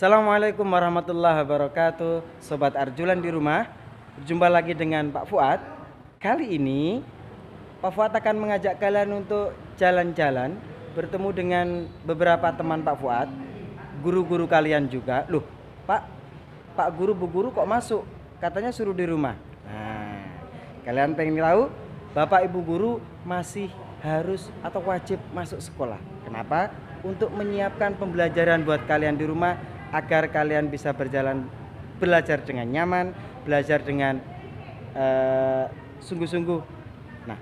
Assalamualaikum warahmatullahi wabarakatuh. Sobat Arjulan di rumah, berjumpa lagi dengan Pak Fuad. Kali ini Pak Fuad akan mengajak kalian untuk jalan-jalan, bertemu dengan beberapa teman Pak Fuad, guru-guru kalian juga. Loh, Pak guru, Bu guru kok masuk? Katanya suruh di rumah. Nah, kalian pengen tahu? Bapak Ibu guru masih harus atau wajib masuk sekolah. Kenapa? Untuk menyiapkan pembelajaran buat kalian di rumah agar kalian bisa belajar dengan nyaman, belajar dengan sungguh-sungguh. Nah,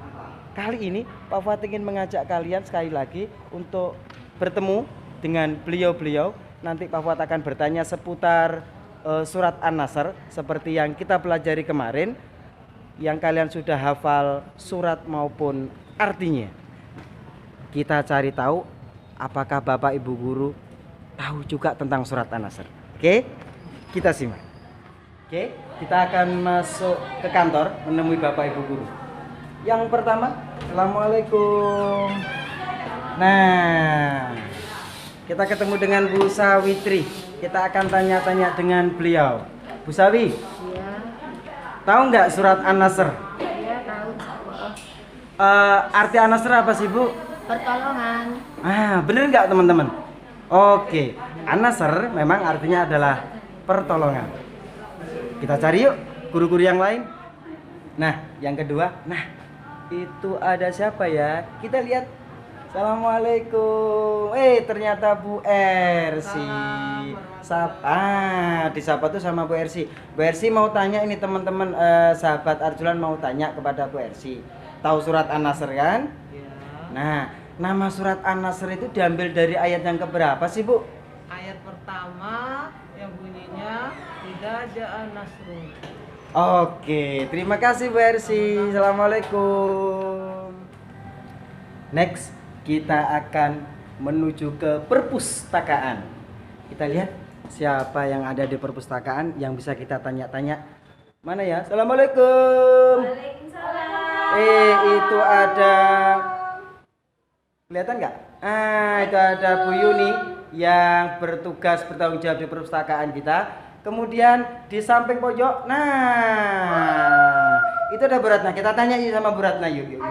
kali ini Pak Fuad ingin mengajak kalian sekali lagi untuk bertemu dengan beliau-beliau. Nanti Pak Fuad akan bertanya seputar surat An-Nasr seperti yang kita pelajari kemarin, yang kalian sudah hafal surat maupun artinya. Kita cari tahu apakah Bapak Ibu guru tahu juga tentang surat An-Nasr. Oke, kita simak. Oke, kita akan masuk ke kantor menemui Bapak Ibu guru. Yang pertama, Assalamualaikum. Nah, kita ketemu dengan Bu Sawitri. Kita akan tanya-tanya dengan beliau. Bu Sawi, Iya, tahu nggak surat An-Nasr? iya tahu. Arti An-Nasr apa sih, Bu? Pertolongan. Bener nggak teman-teman? Oke, An-Nasr memang artinya adalah pertolongan. Kita cari yuk guru-guru yang lain. Nah, yang kedua, itu ada siapa ya? Kita lihat. Assalamualaikum. Ternyata Bu Ersi. Disapa tuh sama Bu Ersi. Bu Ersi mau tanya ini teman-teman, sahabat Arjulan mau tanya kepada Bu Ersi. Tahu surat An-Nasr kan? Nah, nama surat An-Nasr itu diambil dari ayat yang keberapa sih, Bu? Ayat pertama yang bunyinya idza jaa nasrun. Oke, terima kasih Bu Ersi. Assalamualaikum. Next, kita akan menuju ke perpustakaan. Kita lihat siapa yang ada di perpustakaan yang bisa kita tanya-tanya. Mana ya? Assalamualaikum. Waalaikumsalam. Itu ada, kelihatan nggak? Itu ada Bu Yuni yang bertanggung jawab di perpustakaan kita. Kemudian di samping pojok, itu ada Bu Ratna. Kita tanya yuk sama Bu Ratna, yuk.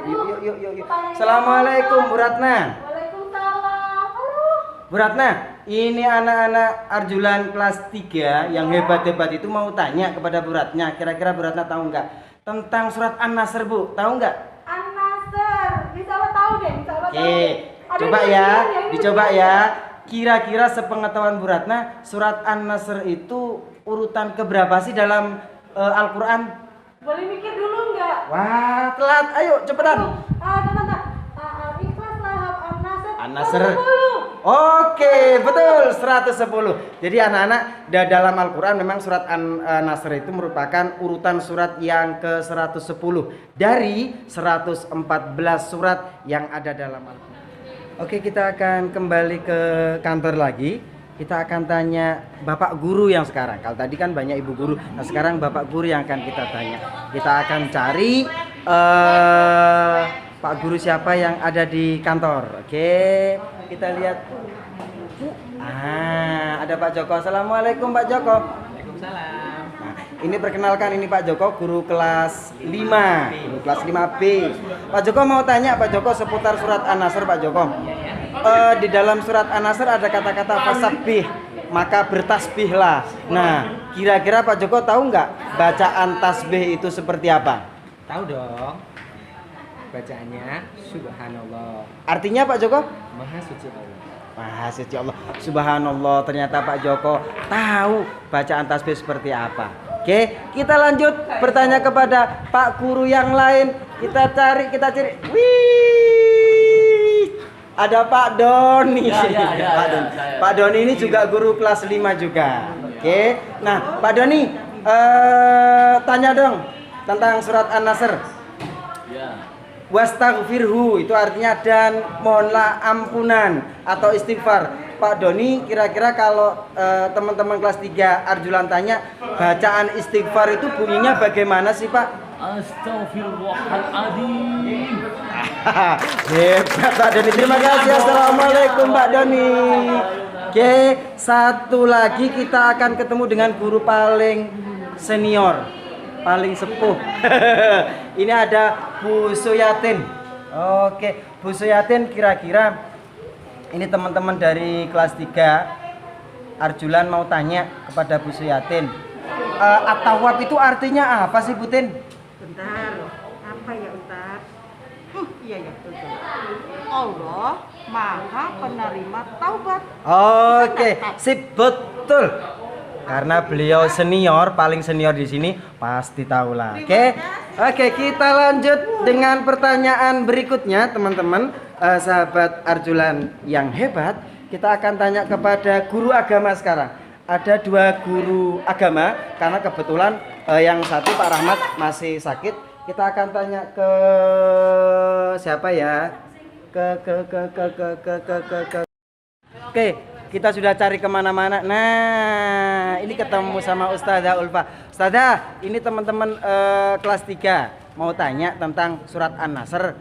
Assalamualaikum Bu Ratna. Waalaikumsalam. Bu Ratna, ini anak-anak Arjulan kelas 3 yang hebat-hebat itu mau tanya kepada Bu Ratna. Kira-kira Bu Ratna tahu nggak tentang surat An-Nasr, Bu? Tahu nggak? An-Nasr. Bisa lo tahu deh, Oke, coba ya, dicoba ya. Kira-kira sepengetahuan Bu Ratna, surat An-Nasr itu urutan keberapa sih dalam Al-Quran? Boleh mikir dulu nggak? Wah, telat. Ayo, cepetan. Ikhlas lahap An-Nasr. An-Nasr. Oke, betul, 110. Jadi anak-anak, dalam Al-Quran memang surat An-Nasr itu merupakan urutan surat yang ke-110 dari 114 surat yang ada dalam Al-Quran. Oke, kita akan kembali ke kantor lagi. Kita akan tanya Bapak Guru yang sekarang. Kalau tadi kan banyak Ibu Guru, nah sekarang Bapak Guru yang akan kita tanya. Kita akan cari Pak Guru siapa yang ada di kantor. Oke, kita lihat. Ada Pak Joko. Assalamualaikum Pak Joko. Waalaikumsalam. Nah, ini perkenalkan, ini Pak Joko, guru kelas 5, guru kelas 5B. Pak Joko mau tanya Pak Joko seputar surat An-Nasr, Pak Joko. Di dalam surat An-Nasr ada kata-kata fasabbih, maka bertasbihlah. Nah, kira-kira Pak Joko tahu nggak bacaan tasbih itu seperti apa? Tahu dong. Bacaannya subhanallah. Artinya Pak Joko? Maha suci Allah. Maha suci Allah. Subhanallah, ternyata Pak Joko tahu bacaan tasbih seperti apa. Oke, kita lanjut bertanya kepada Pak Guru yang lain. Kita cari. Wih, ada Pak Doni. Pak Doni ini juga guru kelas 5 juga. Oke, nah Pak Doni, tanya dong tentang surat An-Nasr. Wastaghfirhu itu artinya dan mohonlah ampunan atau istighfar. Pak Doni, kira-kira kalau teman-teman kelas 3 Arjulan tanya, bacaan istighfar itu bunyinya bagaimana sih Pak? Astaghfirullahaladzim. Hebat Pak Doni, terima kasih. Assalamualaikum Pak Doni. Oke, satu lagi kita akan ketemu dengan guru paling senior, paling sepuh. Ini ada Bu Suyatin. Oke, Bu Suyatin, kira-kira ini teman-teman dari kelas 3 Arjulan mau tanya kepada Bu Suyatin. At-Tawwab itu artinya apa sih, Bu Tin? Bentar, apa ya Ustaz? Iya ya betul. Allah Maha Penerima Taubat. Oke, sip, betul. Karena beliau senior, paling senior di sini, pasti tahu lah. Oke, kita lanjut dengan pertanyaan berikutnya, teman-teman, sahabat Arjulan yang hebat. Kita akan tanya kepada guru agama sekarang. Ada 2 guru agama, karena kebetulan yang satu Pak Rahmat masih sakit. Kita akan tanya ke siapa ya? Oke, kita sudah cari kemana-mana. Nah, ini ketemu sama Ustazah Ulfa. Ustazah, ini teman-teman kelas 3 mau tanya tentang surat An-Nasr.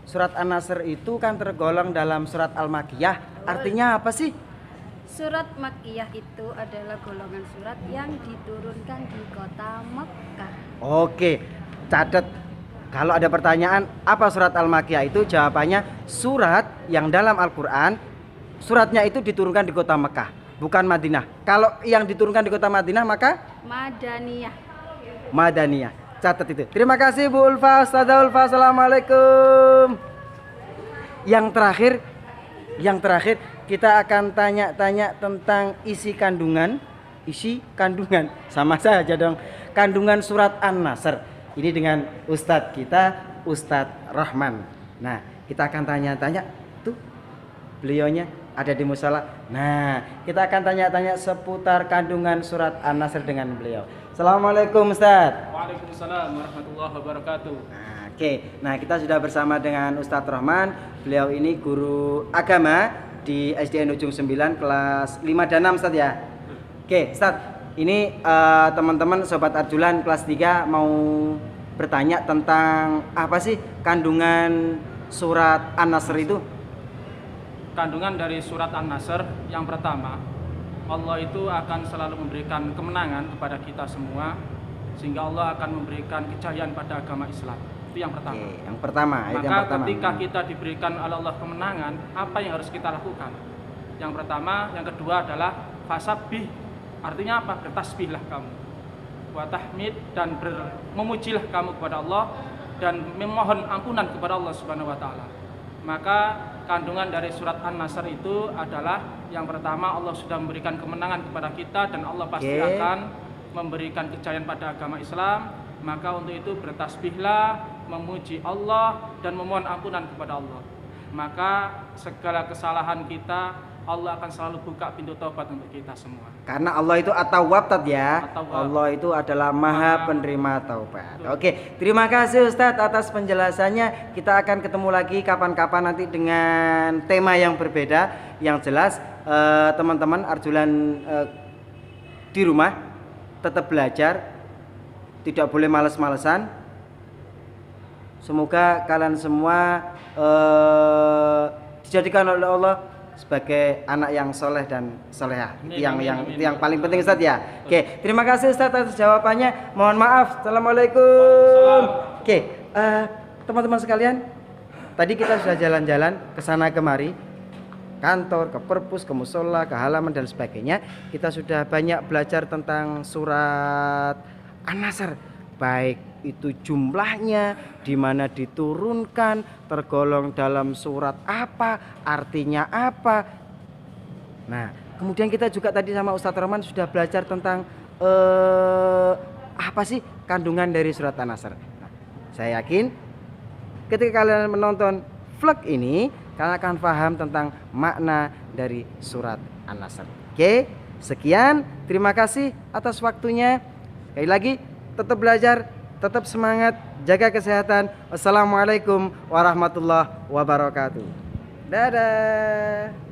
Surat An-Nasr itu kan tergolong dalam surat Al-Makkiyah. Artinya apa sih? Surat Makkiyah itu adalah golongan surat yang diturunkan di kota Mekkah. Oke, catat. Kalau ada pertanyaan apa surat Al-Makkiyah itu, jawabannya surat yang dalam Al-Quran suratnya itu diturunkan di kota Mekah, bukan Madinah. Kalau yang diturunkan di kota Madinah maka Madaniyah. Madaniyah. Catat itu. Terima kasih Bu Ulfa, Ustazah Ulfa. Assalamualaikum. Yang terakhir kita akan tanya-tanya tentang isi kandungan sama saja dong. Kandungan surat An-Nasr. Ini dengan Ustadz kita, Ustadz Rahman. Nah, kita akan tanya-tanya. Tuh, beliaunya ada di musola. Nah, kita akan tanya-tanya seputar kandungan surat An-Nasr dengan beliau. Assalamualaikum Ustadz. Waalaikumsalam warahmatullahi wabarakatuh. Nah, kita sudah bersama dengan Ustadz Rahman. Beliau ini guru agama di SDN Ujung 9 kelas 5 dan 6 Ustadz ya. Oke, Ustadz. Ini teman-teman Sobat Arjulan kelas 3 mau bertanya tentang apa sih kandungan surat An-Nasr itu? Kandungan dari surat An-Nasr yang pertama, Allah itu akan selalu memberikan kemenangan kepada kita semua, sehingga Allah akan memberikan kejayaan pada agama Islam. Itu yang pertama. Oke, yang pertama. Maka ketika kita diberikan oleh Allah kemenangan, apa yang harus kita lakukan? Yang pertama, yang kedua adalah fasabbih. Artinya apa? Bertasbihlah kamu, wa tahmid, dan memujilah kamu kepada Allah dan memohon ampunan kepada Allah Subhanahu wa taala. Maka kandungan dari surat An-Nasr itu adalah yang pertama, Allah sudah memberikan kemenangan kepada kita dan Allah pasti akan memberikan kejayaan pada agama Islam. Maka untuk itu bertasbihlah, memuji Allah dan memohon ampunan kepada Allah. Maka segala kesalahan kita Allah akan selalu buka pintu taubat untuk kita semua. Karena Allah itu At-Tawwab ya. At-Tawwab. Allah itu adalah Maha Penerima Taubat. Oke, terima kasih Ustadz atas penjelasannya. Kita akan ketemu lagi kapan-kapan nanti dengan tema yang berbeda. Yang jelas teman-teman Arjulan di rumah tetap belajar, tidak boleh males-malesan. Semoga kalian semua dijadikan oleh Allah sebagai anak yang soleh dan solehah. Itu yang paling penting Ustadz ya. Oke, terima kasih Ustadz atas jawabannya. Mohon maaf. Assalamualaikum. Oke, teman-teman sekalian, tadi kita sudah jalan-jalan ke sana kemari, kantor, ke perpus, ke musola, ke halaman dan sebagainya. Kita sudah banyak belajar tentang surat An-Nasr, baik itu jumlahnya, di mana diturunkan, tergolong dalam surat apa, artinya apa. Nah, kemudian kita juga tadi sama Ustadz Rahman sudah belajar tentang apa sih kandungan dari surat An-Nasr. Nah, saya yakin ketika kalian menonton vlog ini, kalian akan paham tentang makna dari surat An-Nasr. Oke, sekian, terima kasih atas waktunya. Sekali lagi, tetap belajar, tetap semangat, jaga kesehatan. Wassalamualaikum warahmatullahi wabarakatuh. Dadah.